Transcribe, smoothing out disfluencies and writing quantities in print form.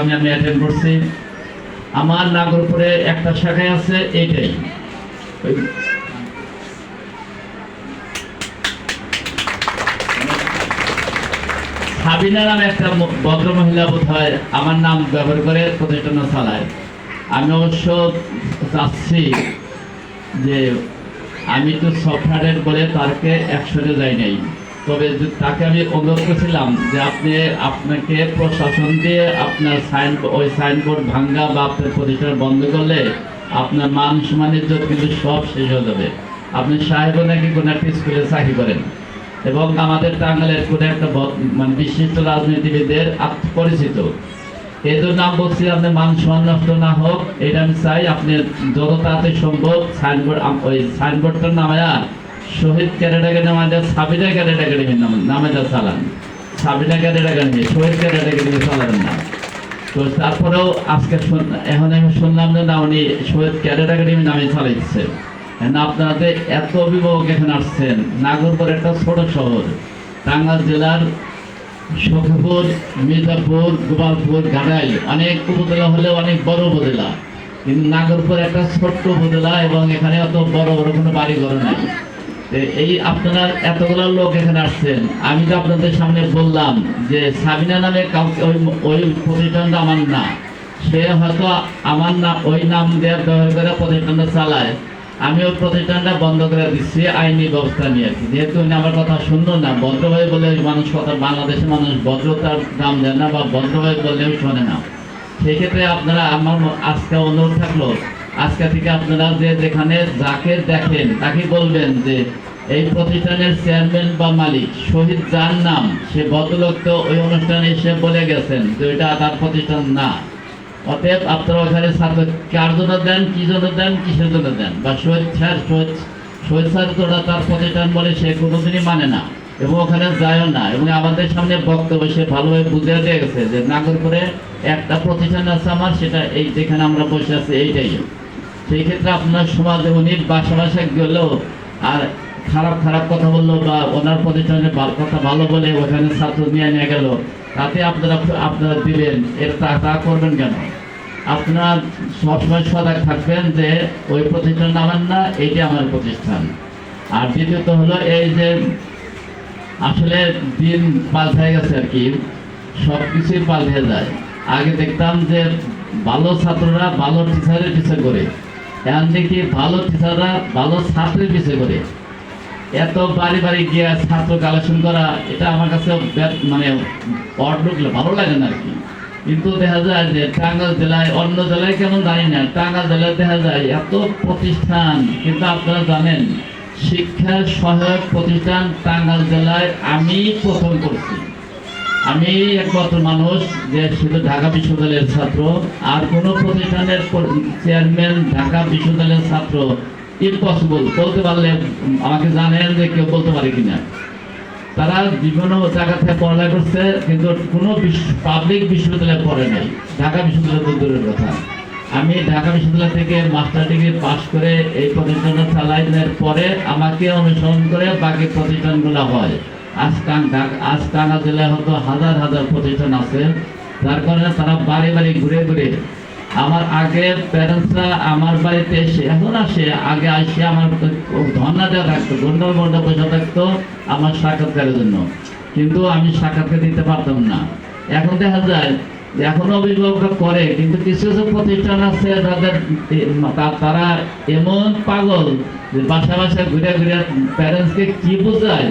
আমি অ্যাটেন্ড করছি। আমার নাগরপুরে একটা শাখায় আছে এইটাই। সাবিনা নামে একটা ভদ্র মহিলা বোধ হয় আমার নাম ব্যবহার করে প্রতিষ্ঠান চালায়। আমি অবশ্য চাচ্ছি যে আমি তো সফটওয়্যারের বলে তাকে একসঙ্গে যাই নাই, তবে তাকে আমি অনুরোধ করেছিলাম যে আপনাকে প্রশাসন দিয়ে আপনার ওই সাইনবোর্ড ভাঙ্গা বা আপনার প্রতিষ্ঠান বন্ধ করলে আপনার মান সম্মান ইজ্জত কিন্তু সব শেষ হয়ে যাবে। আপনি সাহেব নাকি কোনো একটা স্কুলে চাকরি করেন এবং আমাদের টাঙ্গাইলের কোনো একটা মানে বিশিষ্ট রাজনীতিবিদের পরিচিত, এই জন্য আমি বলছি আপনি মান সম্মান নষ্ট না হোক, এটা আমি চাই। আপনি যত তাড়াতাড়ি সম্ভব ওই সাইনবোর্ডটার নামায়া শহীদ ক্যাডেট একাডেমি সাবিনা ক্যাডেট একাডেমির নামে চালান। সাবিনা ক্যাডেট একাডেমি শহীদ ক্যাডেট একাডেমি চালাবেন না। তো তারপরেও আজকে এখন আমি শুনলাম যে না উনি শহীদ ক্যাডেট একাডেমি নামে চালাইছে। আপনাদের এত অভিভাবক এখানে আসছেন। নাগরপুর একটা ছোট শহর, টাঙ্গাইল জেলার সখীপুর, মির্জাপুর, গোপালপুর, ঘাটাইল অনেক উপজেলা হলে অনেক বড় উপজেলা, কিন্তু নাগরপুর একটা ছোট্ট উপজেলা এবং এখানে অত বড় বড় কোনো বাড়ি ঘর নাই। এই আপনারা এতগুলো লোক এখানে আসছেন, আমি তো আপনাদের সামনে বললাম যে সাবিনা নামে কাউকে ওই প্রতিষ্ঠানটা আমার না, সে হয়তো আমার নাম ওই নাম দেওয়ার ব্যবহার করে প্রতিষ্ঠানটা চালায়। আমি ওই প্রতিষ্ঠানটা বন্ধ করে দিচ্ছি আইনি ব্যবস্থা নিয়ে। যেহেতু উনি আমার কথা শুনলো না, ভদ্রভাবে বলে মানুষ কথা, বাংলাদেশের মানুষ ভদ্রতার দাম দেয় না বা ভদ্রভাবে বললেও শোনে না। সেক্ষেত্রে আপনারা আমার আজকে অনুরোধ থাকলো, আজকে থেকে আপনারা যে যেখানে যাকে দেখেন তাকে বলবেন যে এই প্রতিষ্ঠানের চেয়ারম্যান বা মালিক শহীদ যার নাম, সে ভদ্রলোক তো ওই অনুষ্ঠানে এসে বলে গেছেন যে ওইটা তার প্রতিষ্ঠান না। অতএব আপনারা ওখানে ছাত্র কার জন্য দেন, কি জন্য দেন, কিসের জন্য দেন, বা শহীদ স্যার তোরা তার প্রতিষ্ঠান বলে সে কোনোদিনই মানে না এবং ওখানে যায়ও না। এবং আমাদের সামনে বক্তব্য সে ভালোভাবে বুঝিয়ে দিয়ে গেছে যে নাগরপুরে একটা প্রতিষ্ঠান আছে আমার, সেটা এই যেখানে আমরা বসে আছি এইটাই। সেই ক্ষেত্রে আপনার সমাজে উনি বাসা গেলেও আর খারাপ কথা বললো বা ওনার প্রতিষ্ঠানের কথা ভালো বলে ওখানে ছাত্র নিয়ে গেল, তাতে আপনারা দিলেন, এটা তা করবেন কেন? আপনারা সবসময় সজাগ থাকবেন যে ওই প্রতিষ্ঠান নামেন না, এইটা আমার প্রতিষ্ঠান। আর দ্বিতীয়ত হলো এই যে আসলে দিন পাল্টে গেছে আর কি, সব কিছুই পাল্টে যায়। আগে দেখতাম যে ভালো ছাত্ররা ভালো টিচারের পিছিয়ে করে, এখন দেখি ভালো টিচাররা ভালো ছাত্রের পিছিয়ে করে। এত বাড়ি গিয়ে ছাত্র কালেকশন করা, এটা আমার কাছে মানে ঢুকলে ভালো লাগে না আর কি। কিন্তু দেখা যায় যে টাঙ্গাইল জেলায়, অন্য জেলায় কেমন জানি না, টাঙ্গাইল জেলায় দেখা যায় এত প্রতিষ্ঠান, কিন্তু আপনারা জানেন শিক্ষা সহায়ক প্রতিষ্ঠান টাঙ্গাইল জেলায় আমি প্রথম করছি। আমি একমাত্র মানুষ যে শুধু ঢাকা বিশ্ববিদ্যালয়ের ছাত্র, আর কোনো প্রতিষ্ঠানের চেয়ারম্যান ঢাকা বিশ্ববিদ্যালয়ের ছাত্র ইম্পসিবল। বলতে পারলে আমাকে জানেন যে কেউ বলতে পারে কিনা। তারা বিভিন্ন জায়গা থেকে পড়ালেখা করছে, কিন্তু কোনো পাবলিক বিশ্ববিদ্যালয়ে পড়ে নাই, ঢাকা বিশ্ববিদ্যালয় দূরের কথা। আমি ঢাকা বিশ্ববিদ্যালয় থেকে মাস্টার ডিগ্রি পাস করে এই প্রতিষ্ঠানটা চালাইনের পরে আমাকে অনুসরণ করে বাকি প্রতিষ্ঠানগুলো হয়। আজ টাঙ্গাইল জেলায় হয়তো হাজার প্রতিষ্ঠান আছে, যার কারণে তারা বাড়ি ঘুরে আমার আগে প্যারেন্টসরা আমার বাড়িতে এসে এখন আসে, আগে আসে আমার ধর্ণা দেওয়া থাকতো, ঘন্টা পয়সা থাকতো আমার সাক্ষাৎকারের জন্য, কিন্তু আমি সাক্ষাৎকার দিতে পারতাম না। এখন দেখা যায় এখন অভিভাবকরা করে, কিন্তু কিছু প্রতিষ্ঠান আছে যাদের তারা এমন পাগল যে বাসা ঘুরে প্যারেন্টসকে কি বোঝায়